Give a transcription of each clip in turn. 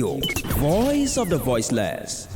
Voice of the voiceless.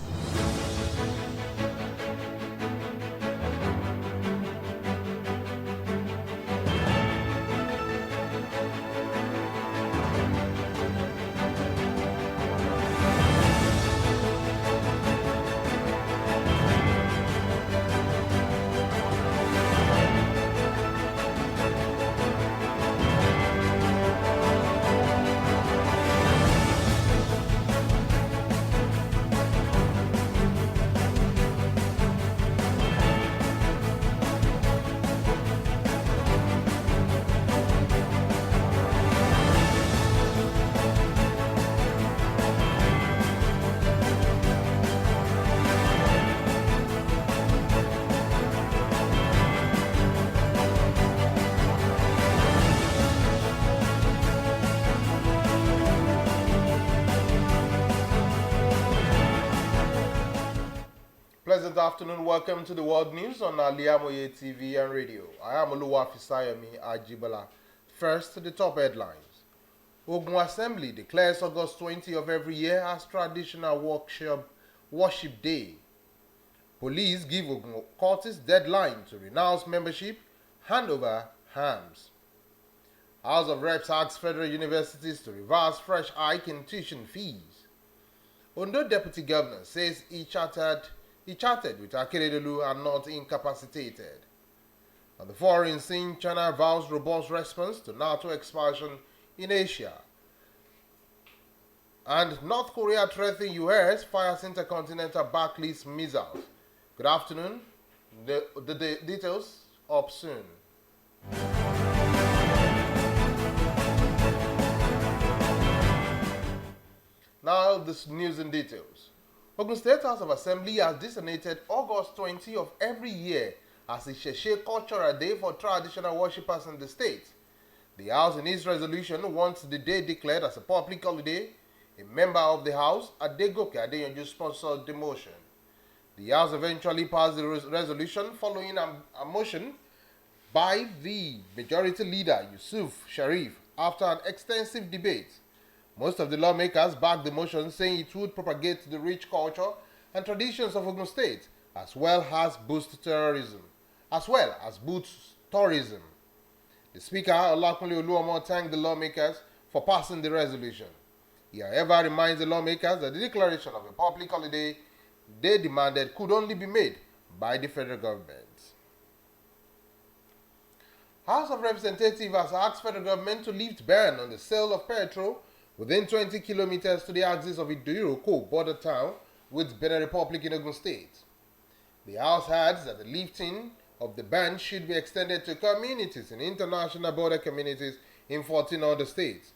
Pleasant afternoon. Welcome to the world news on Al-IyamoyeTv and radio. I am Oluwafisayomi, Ajibola. First, the top headlines. Ogun Assembly declares August 20 of every year as traditional worship day. Police give Ogun cultists deadline to renounce membership, hand over arms. House of Reps asks federal universities to reverse fresh hike in tuition fees. Ondo Deputy Governor says he chatted with Akeredolu and not incapacitated. On the foreign scene, China vows robust response to NATO expansion in Asia. And North Korea threatening US fires intercontinental backlist missiles. Good afternoon. The details up soon. Now this news in details. Ogun State House of Assembly has designated August 20 of every year as a Sheshe Cultural Day for traditional worshippers in the state. The House in its resolution wants the day declared as a public holiday. A member of the House, Adegoke Adeyanju, sponsored the motion. The House eventually passed the resolution following a motion by the Majority Leader Yusuf Sharif after an extensive debate. Most of the lawmakers backed the motion, saying it would propagate the rich culture and traditions of Ogun State, as well as boost tourism. The Speaker, Olakunle Oluomo, thanked the lawmakers for passing the resolution. He, however, reminds the lawmakers that the declaration of a public holiday they demanded could only be made by the federal government. House of Representatives has asked federal government to lift ban on the sale of petrol within 20 kilometers to the axis of Idiroko border town with Benin Republic in Ogun State. The House adds that the lifting of the ban should be extended to communities in international border communities in 14 other states.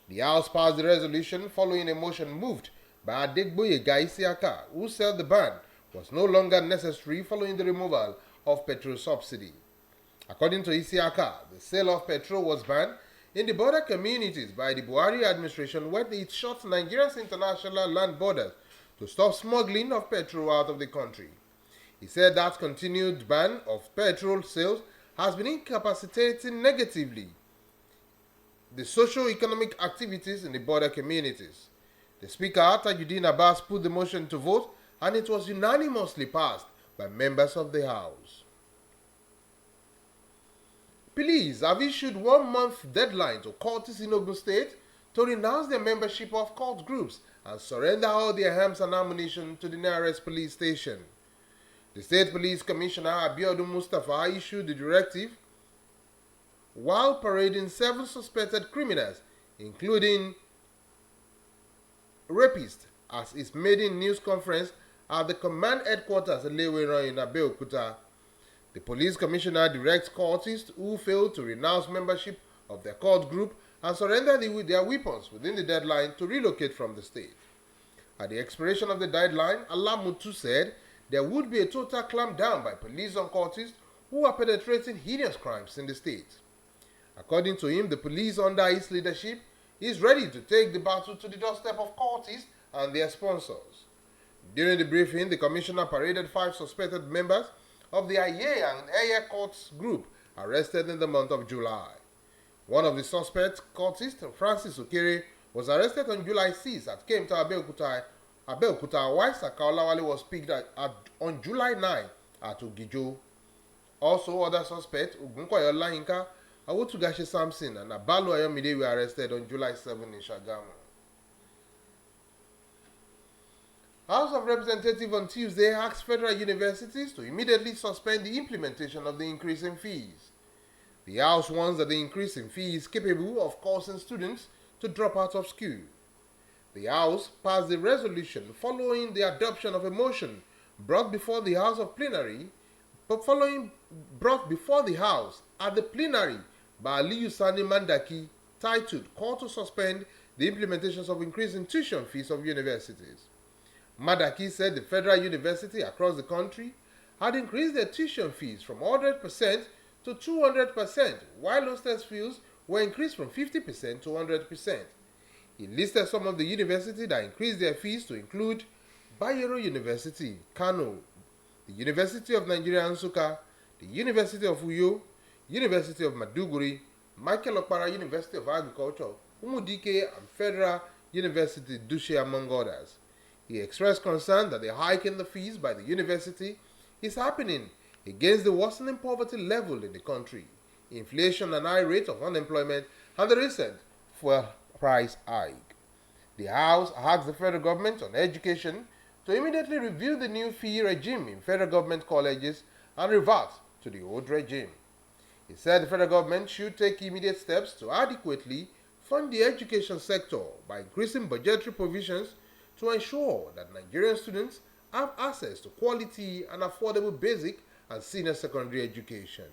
The House passed the resolution following a motion moved by Adegboyega Isiaka, who said the ban was no longer necessary following the removal of petrol subsidy. According to Isiaka, the sale of petrol was banned in the border communities by the Buhari administration when it shut Nigeria's international land borders to stop smuggling of petrol out of the country. He said that continued ban of petrol sales has been incapacitating negatively the socio-economic activities in the border communities. The Speaker, Tajuddin Abbas, put the motion to vote and it was unanimously passed by members of the House. Police have issued 1 month deadline to cultists in Ogun State to renounce their membership of cult groups and surrender all their arms and ammunition to the nearest police station. The State Police Commissioner Abiodun Mustafa issued the directive while parading 7 suspected criminals, including rapists, at his maiden news conference at the command headquarters in Leweran in Abeokuta. The police commissioner directs cultists who fail to renounce membership of their cult group and surrender their weapons within the deadline to relocate from the state. At the expiration of the deadline, Alamutu said there would be a total clampdown by police on cultists who are perpetrating heinous crimes in the state. According to him, the police under his leadership is ready to take the battle to the doorstep of cultists and their sponsors. During the briefing, the commissioner paraded 5 suspected members of the Aye and Eye Courts group arrested in the month of July. One of the suspects, cultist Francis Okere, was arrested on July 6 at came to Abeokuta, while Saka Olawale was picked on July 9 at Ogijo. Also, other suspects, Ogunkoya Olayinka, Awotugashi Samson, and Abalo Ayomide were arrested on July 7 in Shagamu. House of Representatives on Tuesday asked federal universities to immediately suspend the implementation of the increase in fees. The House warns that the increase in fees is capable of causing students to drop out of school. The House passed a resolution following the adoption of a motion brought before the House at the plenary by Aliyu Sani Mandaki, titled "Call to Suspend the Implementations of Increasing Tuition Fees of Universities." Madaki said the federal university across the country had increased their tuition fees from 100% to 200%, while hostels fees were increased from 50% to 100%. He listed some of the universities that increased their fees to include Bayero University, Kano, the University of Nigeria, Nsukka, the University of Uyo, University of Maduguri, Michael Okpara University of Agriculture, Umudike, and Federal University Dushe, among others. He expressed concern that the hike in the fees by the university is happening against the worsening poverty level in the country, inflation and high rate of unemployment, and the recent fuel price hike. The House asked the federal government on education to immediately review the new fee regime in federal government colleges and revert to the old regime. He said the federal government should take immediate steps to adequately fund the education sector by increasing budgetary provisions to ensure that Nigerian students have access to quality and affordable basic and senior secondary education.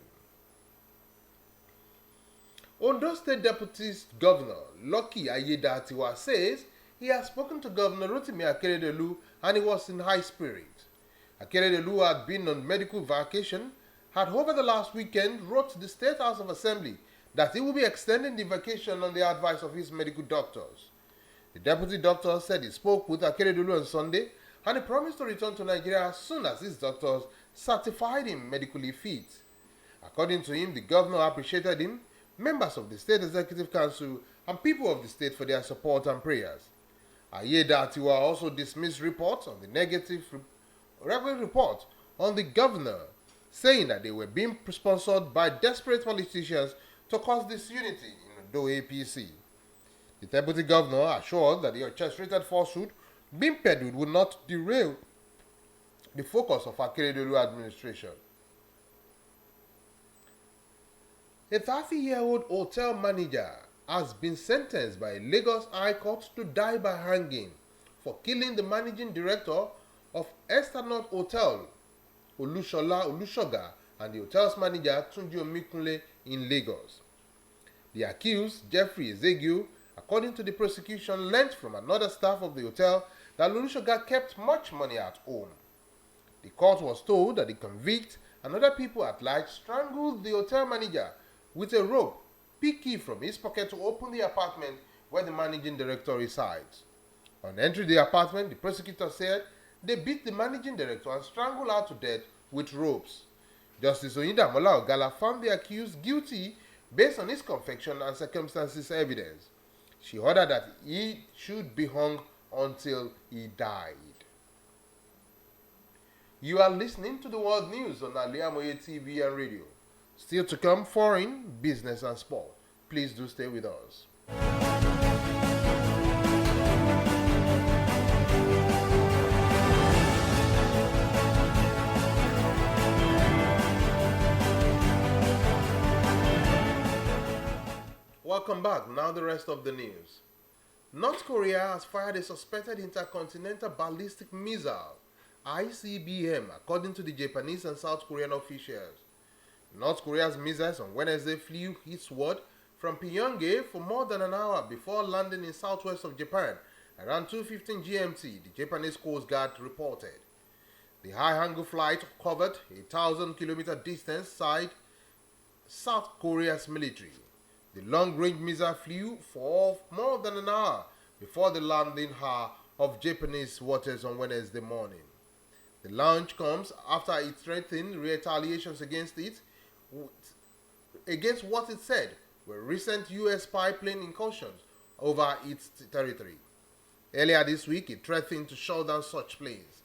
Ondo State Deputy Governor Lucky Ayedatiwa says he has spoken to Governor Rotimi Akeredolu and he was in high spirit. Akeredolu had been on medical vacation, had over the last weekend wrote the State House of Assembly that he will be extending the vacation on the advice of his medical doctors. The deputy doctor said he spoke with Akeredolu on Sunday and he promised to return to Nigeria as soon as his doctors certified him medically fit. According to him, the governor appreciated him, members of the State Executive Council, and people of the state for their support and prayers. Ayedatiwa also dismissed reports on the negative report on the governor, saying that they were being sponsored by desperate politicians to cause disunity in Ondo APC. The deputy governor assured that the orchestrated falsehood being peddled would not derail the focus of Akeredolu administration. A 30-year-old hotel manager has been sentenced by Lagos High Court to die by hanging for killing the managing director of Estanote Hotel, Olushoga, and the hotel's manager, Tunji Omikunle, in Lagos. The accused, Jeffrey Ezegio, according to the prosecution, learnt from another staff of the hotel that Olushoga kept much money at home. The court was told that the convict and other people at large strangled the hotel manager with a rope, pick key from his pocket to open the apartment where the managing director resides. On entering the apartment, the prosecutor said they beat the managing director and strangled her to death with ropes. Justice Oyindamola Ogala found the accused guilty based on his confession and circumstances evidence. She ordered that he should be hung until he died. You are listening to the world news on Al-IyamoyeTv and radio. Still to come, foreign, business and sport. Please do stay with us. Welcome back. Now the rest of the news. North Korea has fired a suspected intercontinental ballistic missile, ICBM, according to the Japanese and South Korean officials. North Korea's missiles on Wednesday flew eastward from Pyongyang for more than an hour before landing in southwest of Japan around 2:15 GMT, the Japanese Coast Guard reported. The high-angle flight covered a 1,000-kilometer distance side South Korea's military. The long-range missile flew for more than an hour before the landing of Japanese waters on Wednesday morning. The launch comes after it threatened retaliations against what it said were recent U.S. spy plane incursions over its territory. Earlier this week, it threatened to shut down such planes.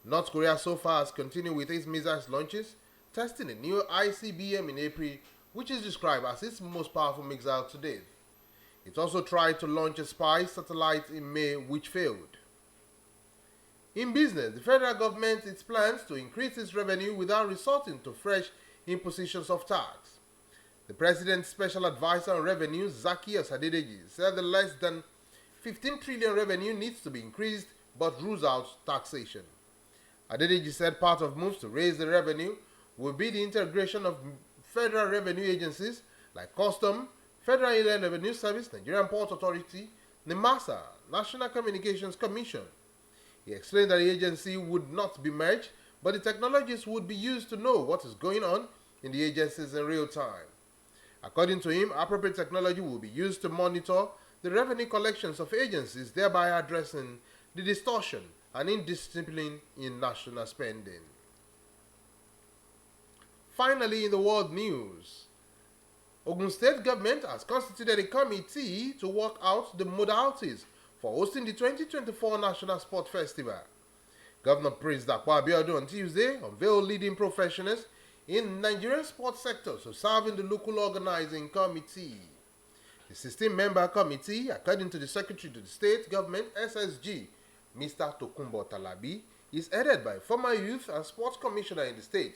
North Korea so far has continued with its missiles launches, testing a new ICBM in April, which is described as its most powerful missile to date. It also tried to launch a spy satellite in May, which failed. In business, the federal government its plans to increase its revenue without resorting to fresh impositions of tax. The President's Special Advisor on Revenue, Zacchaeus Adedeji, said the less than 15 trillion revenue needs to be increased but rules out taxation. Adedeji said part of moves to raise the revenue will be the integration of federal revenue agencies like Custom, Federal Inland Revenue Service, Nigerian Port Authority, NIMASA, National Communications Commission. He explained that the agency would not be merged, but the technologies would be used to know what is going on in the agencies in real time. According to him, appropriate technology will be used to monitor the revenue collections of agencies, thereby addressing the distortion and indiscipline in national spending. Finally, in the world news, Ogun State government has constituted a committee to work out the modalities for hosting the 2024 National Sport Festival. Governor Prince Dakwa Abiodun on Tuesday unveiled leading professionals in Nigerian sports sector to serve in the local organizing committee. The 16-member committee, according to the Secretary to the State Government SSG, Mr. Tokunbo Talabi, is headed by former Youth and Sports Commissioner in the state,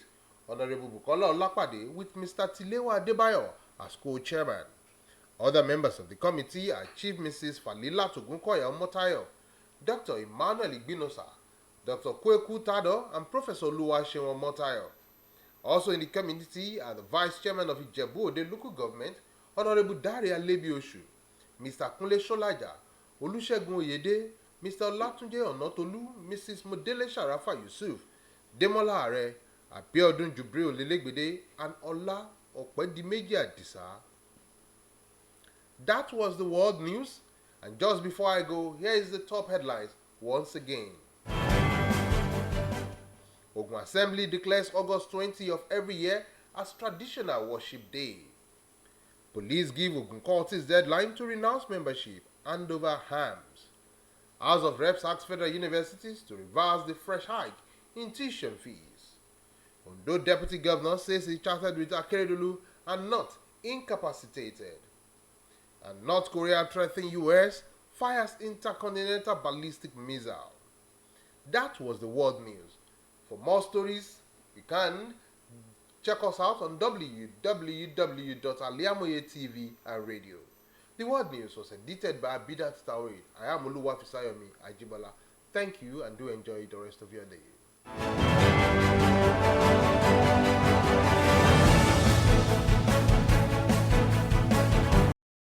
Honorable Bukola Olapade, with Mr. Tilewa Adebayo as co-chairman. Other members of the committee are Chief Mrs. Falila Togunkoya Omotayo, Dr. Emmanuel Igbinosa, Dr. Kweku Tado, and Professor Oluwafisayomi Omotayo. Also in the committee are the Vice Chairman of Ajibola local government, Honorable Daria Lebioshu, Mr. Kunle Sholaja, Olusegun Oyede, Mr. Olatunje Onotolu, Mrs. Modele Sharafa Yusuf, Demola Are, Abiodun Jubril Lelegbede, and Ola Opedimeji Adisa. That was the world news, and just before I go, here is the top headlines once again. Ogun Assembly declares August 20 of every year as Traditional Worship Day. Police give Ogun Court's deadline to renounce membership and over arms. House of Reps asks federal universities to reverse the fresh hike in tuition fees. Ondo Deputy Governor says he chatted with Akeredolu and not incapacitated. And North Korea threatens US, fires intercontinental ballistic missile. That was the world news. For more stories, you can check us out on www.Al-IyamoyeTV and radio. The world news was edited by Abidat Tawid. I am Oluwafisayomi Ajibola. Thank you and do enjoy the rest of your day.